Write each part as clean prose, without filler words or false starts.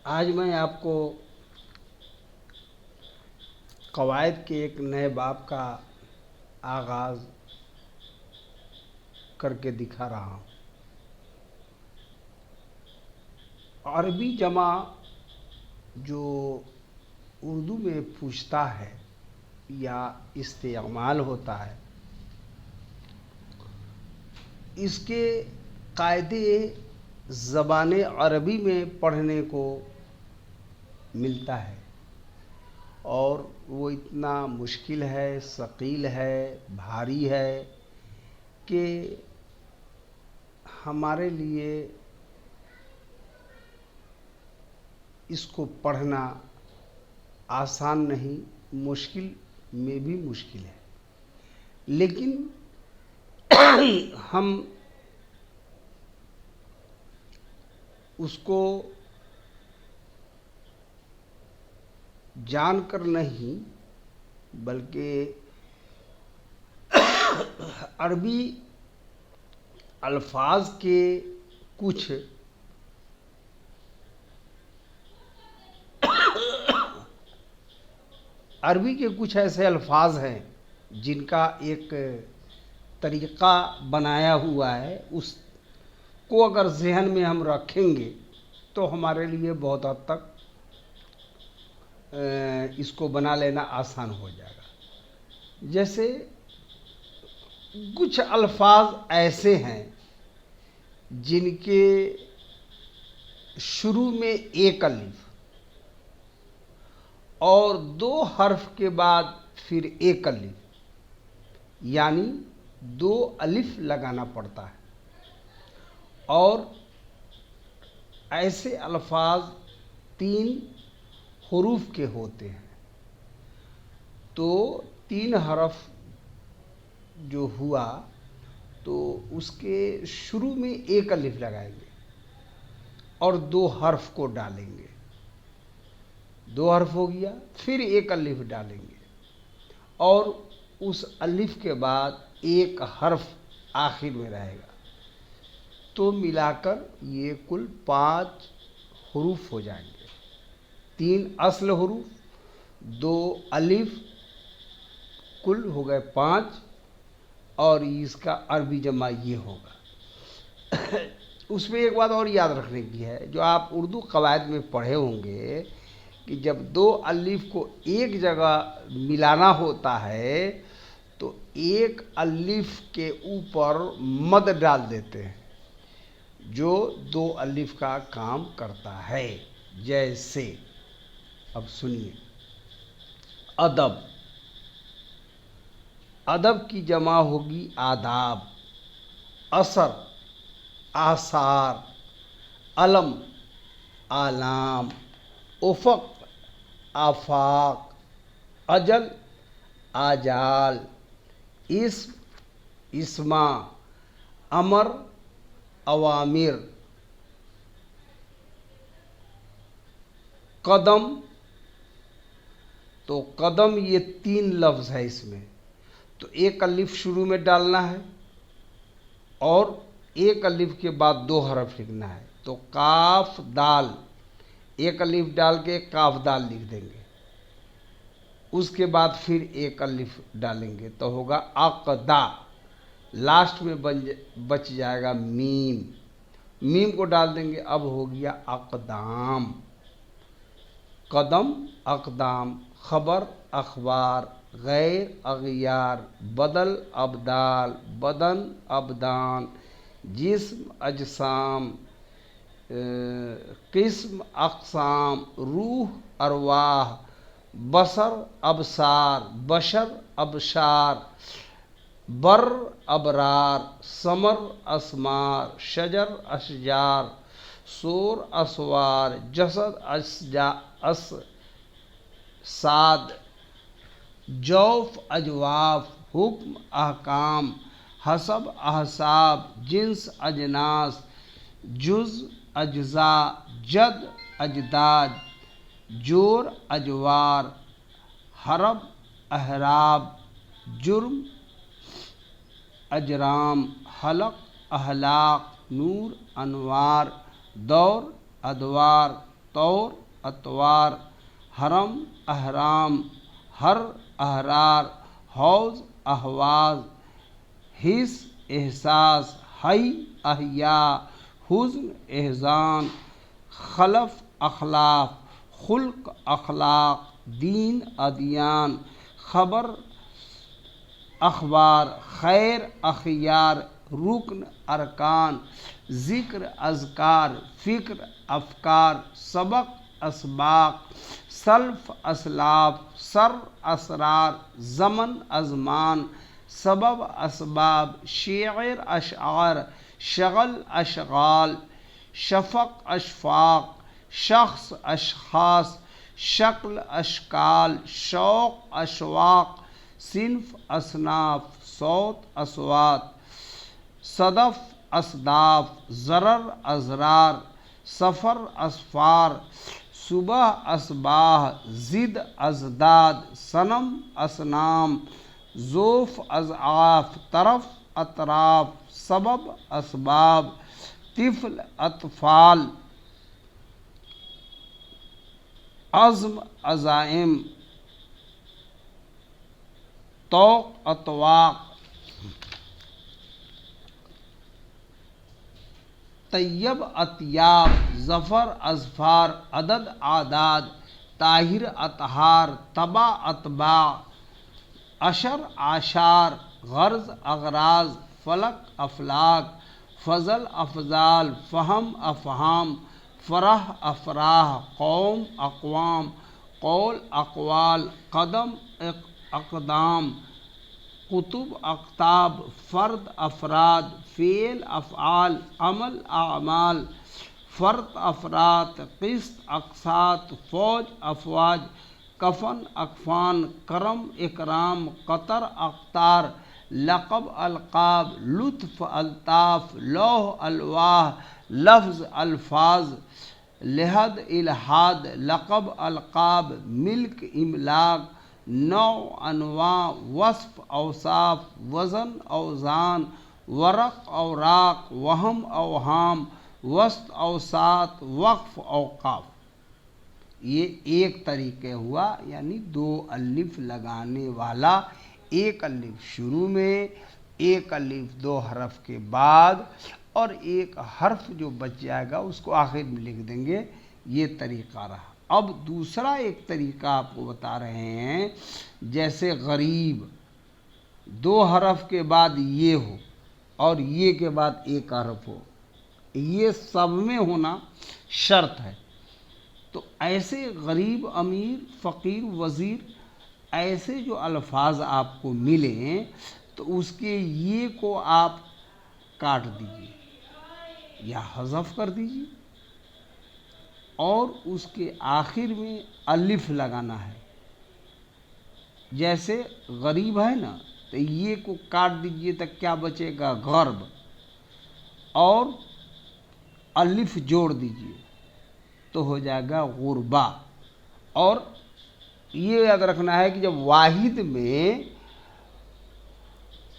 آج میں آپ کو قواعد کے ایک نئے باب کا آغاز کر کے دکھا رہا ہوں۔ عربی جمع جو اردو میں پوچھتا ہے یا استعمال ہوتا ہے، اس کے قاعدے زبان عربی میں پڑھنے کو ملتا ہے، اور وہ اتنا مشکل ہے، ثقیل ہے، بھاری ہے کہ ہمارے لیے اس کو پڑھنا آسان نہیں، مشکل میں بھی مشکل ہے، لیکن ہم اس کو جان کر نہیں بلکہ عربی الفاظ کے کچھ ایسے الفاظ ہیں جن کا ایک طریقہ بنایا ہوا ہے، اس کو اگر ذہن میں ہم رکھیں گے تو ہمارے لیے بہت حد تک اس کو بنا لینا آسان ہو جائے گا۔ جیسے کچھ الفاظ ایسے ہیں جن کے شروع میں ایک الف اور دو حرف کے بعد پھر ایک الف، یعنی دو الف لگانا پڑتا ہے، اور ایسے الفاظ تین حروف کے ہوتے ہیں۔ تو تین حرف جو ہوا تو اس کے شروع میں ایک الف لگائیں گے اور دو حرف کو ڈالیں گے، دو حرف ہو گیا، پھر ایک الف ڈالیں گے اور اس الف کے بعد ایک حرف آخر میں رہے گا، تو ملا کر یہ کل 5 حروف ہو جائیں گے۔ 3 اصل حروف، 2 الف، کل ہو گئے 5، اور اس کا عربی جمع یہ ہوگا۔ اس میں ایک بات اور یاد رکھنے کی ہے، جو آپ اردو قواعد میں پڑھے ہوں گے کہ جب 2 الف کو ایک جگہ ملانا ہوتا ہے تو ایک الف کے اوپر مد ڈال دیتے ہیں، جو 2 الف کا کام کرتا ہے۔ جیسے اب سنیے، ادب، ادب کی جمع ہوگی آداب، اثر، آثار، علم، اعلام، افق، آفاق، اجل، آجال، اسم، اسما، امر، اوامر، قدم۔ تو قدم یہ 3 لفظ ہے، اس میں تو ایک الف شروع میں ڈالنا ہے اور ایک الف کے بعد 2 حرف لکھنا ہے، تو کاف دال، ایک الف ڈال کے کاف دال لکھ دیں گے، اس کے بعد پھر ایک الف ڈالیں گے تو ہوگا عقدہ، لاسٹ میں بچ جائے گا میم، میم کو ڈال دیں گے، اب ہو گیا اقدام۔ قدم، اقدام، خبر، اخبار، غیر، اغیار، بدل، ابدال، بدن، ابدان، جسم، اجسام، قسم، اقسام، روح، ارواح، بصر، ابصار، بشر، ابشار، بر، ابرار، ثمر، اسمار، شجر، اشجار، سور، اسوار، جسد، اجساد، جوف، اجواف، حکم، احکام، حسب، احساب، جنس، اجناس، جز، اجزاء، جد، اجداد، جور، اجوار، حرب، احراب، جرم، اجرام، حلق، احلاق، نور، انوار، دور، ادوار، طور اطوار، حرم احرام، ہر احرار، حوض احواز، حس احساس، حی احیا، حزن احزان، خلف اخلاف، خلق اخلاق، دین ادیان، خبر اخبار، خیر اخیار، رکن ارکان، ذکر اذکار، فکر افکار، سبق اسباق، سلف اسلاف، سر اسرار، زمن ازمان، سبب اسباب، شعر اشعار، شغل اشغال، شفق اشفاق، شخص اشخاص، شکل اشکال، شوق اشواق، صنف اصناف، صوت اصوات، صدف اصداف، ضرر ازرار، سفر اسفار، صبح اصباح، ضد ازداد، صنم اصنام، ضعف اضعاف، طرف اطراف، سبب اسباب، طفل اطفال، عزم عزائم، طوق اطواق، طیب اطیاب، ظفر اظفار، عدد اعداد، طاہر اطہار، تبع اتباع، عشر اعشار، غرض اغراض، فلک افلاک، فضل افضال، فہم افہام، فرح افراح، قوم اقوام، قول اقوال، قدم اقدام، کتب اقطاب، فرد افراد، فعل افعال، عمل اعمال، فرد افراد، قسط اقساط، فوج افواج، کفن اکفان، کرم اکرام، قطر اقطار، لقب القاب، لطف الطاف، لوح الواح، لفظ الفاظ، لحد الحاد، لقب القاب، ملک املاک، نوع انواع، وصف اوصاف، وزن اوزان، ورق اوراق، وہم اوہام، وسط اوساط، وقف اوقاف۔ یہ ایک طریقے ہوا، یعنی دو الف لگانے والا، ایک الف شروع میں، ایک الف دو حرف کے بعد، اور ایک حرف جو بچ جائے گا اس کو آخر میں لکھ دیں گے، یہ طریقہ رہا۔ اب دوسرا ایک طریقہ آپ کو بتا رہے ہیں، جیسے غریب، دو حرف کے بعد یہ ہو اور یہ کے بعد ایک حرف ہو، یہ سب میں ہونا شرط ہے۔ تو ایسے غریب، امیر، فقیر، وزیر، ایسے جو الفاظ آپ کو ملیں تو اس کے یہ کو آپ کاٹ دیجئے یا حذف کر دیجئے، اور اس کے آخر میں الف لگانا ہے۔ جیسے غریب ہے نا، تو یہ کو کاٹ دیجئے تو کیا بچے گا؟ غرب، اور الف جوڑ دیجئے تو ہو جائے گا غربا۔ اور یہ یاد رکھنا ہے کہ جب واحد میں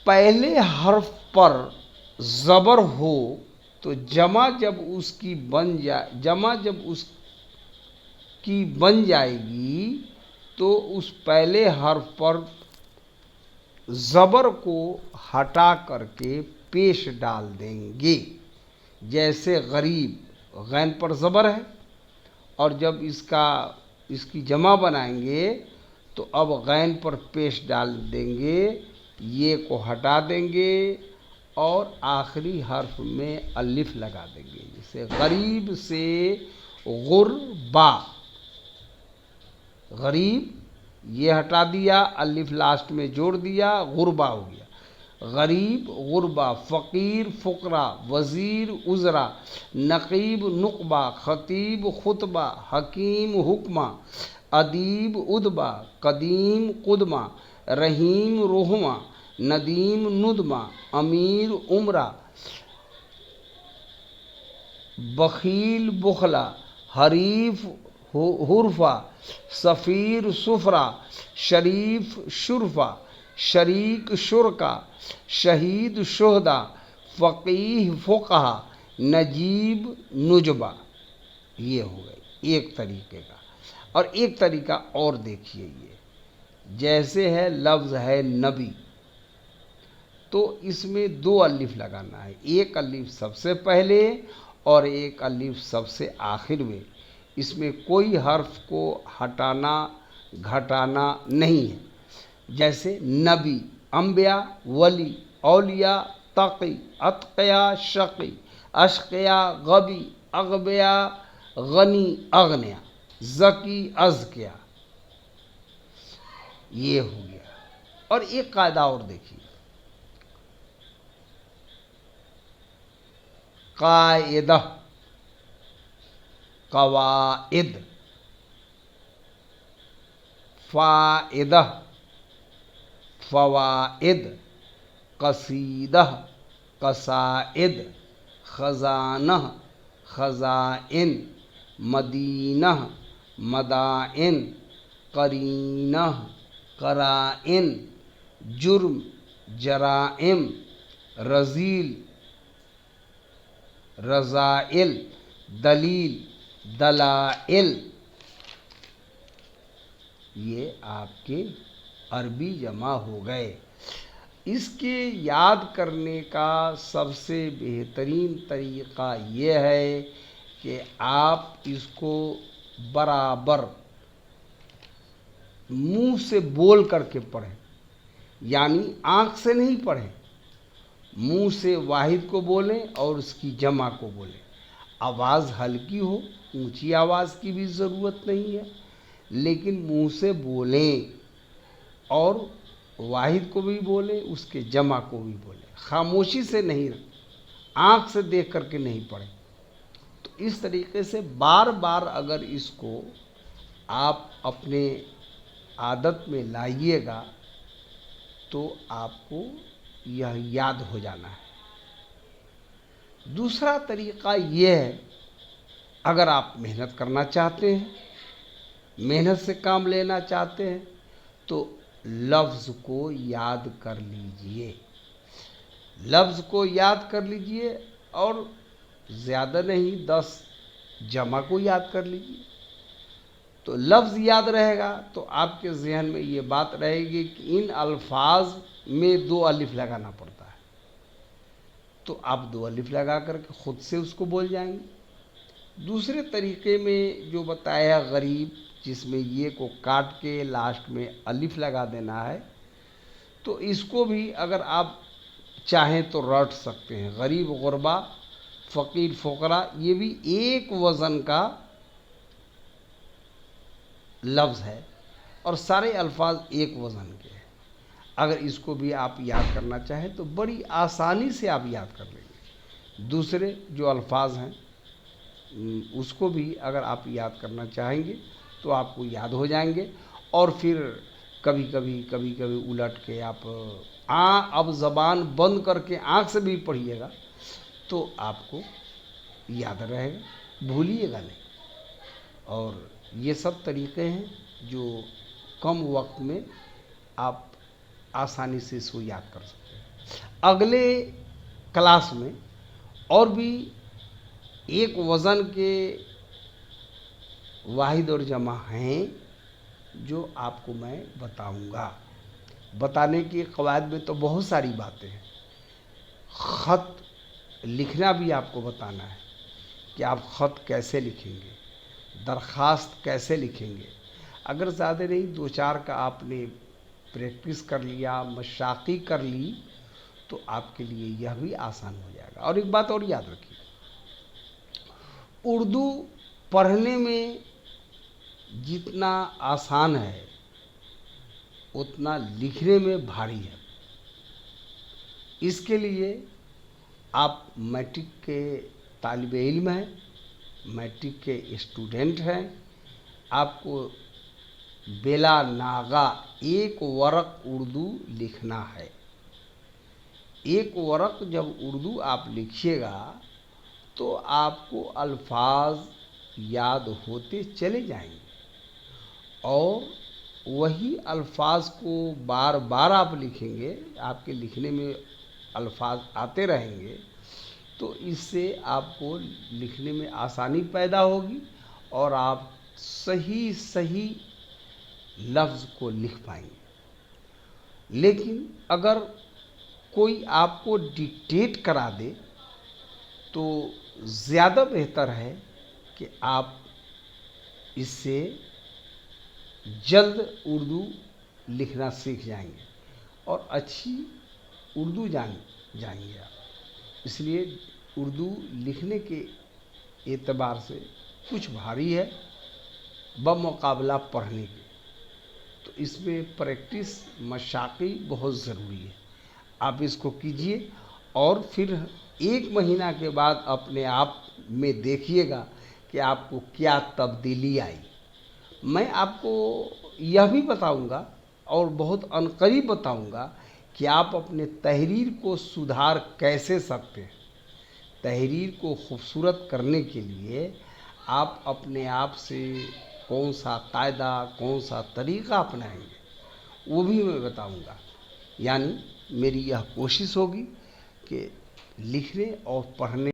پہلے حرف پر زبر ہو تو جمع جب اس کی بن جائے گی تو اس پہلے حرف پر زبر کو ہٹا کر کے پیش ڈال دیں گے۔ جیسے غریب، غین پر زبر ہے، اور جب اس کی جمع بنائیں گے تو اب غین پر پیش ڈال دیں گے، یہ کو ہٹا دیں گے اور آخری حرف میں الف لگا دیں گے۔ جیسے غریب سے غربا، غریب یہ ہٹا دیا، الف لاسٹ میں جوڑ دیا، غربا ہو گیا۔ غریب غربا، فقیر فقرا، وزیر وزرا، نقیب نقبہ، خطیب خطبہ، حکیم حکمہ، ادیب ادبا، قدیم قدمہ، رحیم رحمہ، ندیم ندمہ، امیر امرا، بخیل بخلا، حریف حرفہ، سفیر سفرہ، شریف شرفہ، شریک شرکا، شہید شہدا، فقیہ فقہا، نجیب نجبہ۔ یہ ہو گئی۔ ایک طریقے کا۔ اور ایک طریقہ اور دیکھیے، یہ جیسے ہے لفظ ہے نبی، تو اس میں 2 الف لگانا ہے، ایک الف سب سے پہلے اور ایک الف سب سے آخر میں۔ اس میں کوئی حرف کو ہٹانا گھٹانا نہیں ہے۔ جیسے نبی، انبیاء، ولی، اولیاء، تقی، اتقیا، شقی، اشقیا، غبی، اغبیا، غنی، اغنیا، ذکی، ازکیا، یہ ہو گیا۔ اور ایک قاعدہ اور دیکھیے، قاعدہ، قواعد، فائدہ، فوائد، قصیدہ، قصائد، خزانہ، خزائن، مدینہ، مدائن، قرینہ، قرائن، جرم، جرائم، رذیل، رذائل، دلیل، دلائل، یہ آپ کے عربی جمع ہو گئے۔ اس کے یاد کرنے کا سب سے بہترین طریقہ یہ ہے کہ آپ اس کو برابر منہ سے بول کر کے پڑھیں، یعنی آنکھ سے نہیں پڑھیں، منہ سے واحد کو بولیں اور اس کی جمع کو بولیں۔ آواز ہلکی ہو، اونچی آواز کی بھی ضرورت نہیں ہے، لیکن منہ سے بولیں اور واحد کو بھی بولیں، اس کے جمع کو بھی بولیں، خاموشی سے نہیں، آنکھ سے دیکھ کر کے نہیں پڑھیں۔ تو اس طریقے سے بار بار اگر اس کو آپ اپنے عادت میں لائیے گا تو آپ کو یہ یاد ہو جانا ہے۔ دوسرا طریقہ یہ ہے، اگر آپ محنت کرنا چاہتے ہیں، محنت سے کام لینا چاہتے ہیں، تو لفظ کو یاد کر لیجئے، لفظ کو یاد کر لیجئے، اور زیادہ نہیں 10 جمع کو یاد کر لیجئے، تو لفظ یاد رہے گا تو آپ کے ذہن میں یہ بات رہے گی کہ ان الفاظ میں 2 الف لگانا پڑتا ہے، تو آپ 2 الف لگا کر کے خود سے اس کو بول جائیں گے۔ دوسرے طریقے میں جو بتایا غریب، جس میں یہ کو کاٹ کے لاسٹ میں الف لگا دینا ہے، تو اس کو بھی اگر آپ چاہیں تو رٹ سکتے ہیں۔ غریب، غربا، فقیر، فقراء، یہ بھی ایک وزن کا لفظ ہے اور سارے الفاظ ایک وزن کے ہیں۔ اگر اس کو بھی آپ یاد کرنا چاہیں تو بڑی آسانی سے آپ یاد کر لیں گے۔ دوسرے جو الفاظ ہیں اس کو بھی اگر آپ یاد کرنا چاہیں گے تو آپ کو یاد ہو جائیں گے، اور پھر کبھی کبھی الٹ کے آپ اب زبان بند کر کے آنکھ سے بھی پڑھیے گا تو آپ کو یاد رہے گا، بھولیے گا نہیں۔ اور یہ سب طریقے ہیں جو کم وقت میں آپ آسانی سے اس کو یاد کر سکتے ہیں۔ اگلے کلاس میں اور بھی ایک وزن کے واحد اور جمع ہیں جو آپ کو میں بتاؤں گا۔ بتانے کی قواعد میں تو بہت ساری باتیں ہیں۔ خط لکھنا بھی آپ کو بتانا ہے کہ آپ خط کیسے لکھیں گے، درخواست کیسے لکھیں گے۔ اگر زیادہ نہیں 2-4 کا آپ نے پریکٹس کر لیا، مشاقی کر لی، تو آپ کے لیے یہ بھی آسان ہو جائے گا۔ اور ایک بات اور یاد رکھیے، اردو پڑھنے میں جتنا آسان ہے اتنا لکھنے میں بھاری ہے۔ اس کے لیے آپ میٹرک کے طالب علم ہیں، میٹرک کے اسٹوڈنٹ ہیں، آپ کو بلا ناغہ 1 ورق اردو لکھنا ہے۔ 1 ورق جب اردو آپ لکھیے گا تو آپ کو الفاظ یاد ہوتے چلے جائیں گے، اور وہی الفاظ کو بار بار آپ لکھیں گے، آپ کے لکھنے میں الفاظ آتے رہیں گے، تو اس سے آپ کو لکھنے میں آسانی پیدا ہوگی، اور آپ صحیح صحیح لفظ کو لکھ پائیں گے۔ لیکن اگر کوئی آپ کو ڈکٹیٹ کرا دے تو زیادہ بہتر ہے کہ آپ اس سے جلد اردو لکھنا سیکھ جائیں گے اور اچھی اردو جائیں گے آپ۔ اس لیے اردو لکھنے کے اعتبار سے کچھ بھاری ہے بمقابلہ پڑھنے کے، تو اس میں پریکٹس مشاقی بہت ضروری ہے۔ آپ اس کو کیجئے اور پھر 1 مہینہ کے بعد اپنے آپ میں دیکھیے گا کہ آپ کو کیا تبدیلی آئی۔ میں آپ کو یہ بھی بتاؤں گا اور بہت عنقریب بتاؤں گا کہ آپ اپنے تحریر کو سدھار کیسے سکتے ہیں۔ تحریر کو خوبصورت کرنے کے لیے آپ اپنے آپ سے کون سا قاعدہ، کون سا طریقہ اپنائیں گے، وہ بھی میں بتاؤں گا۔ یعنی میری یہ کوشش ہوگی کہ لکھنے اور پڑھنے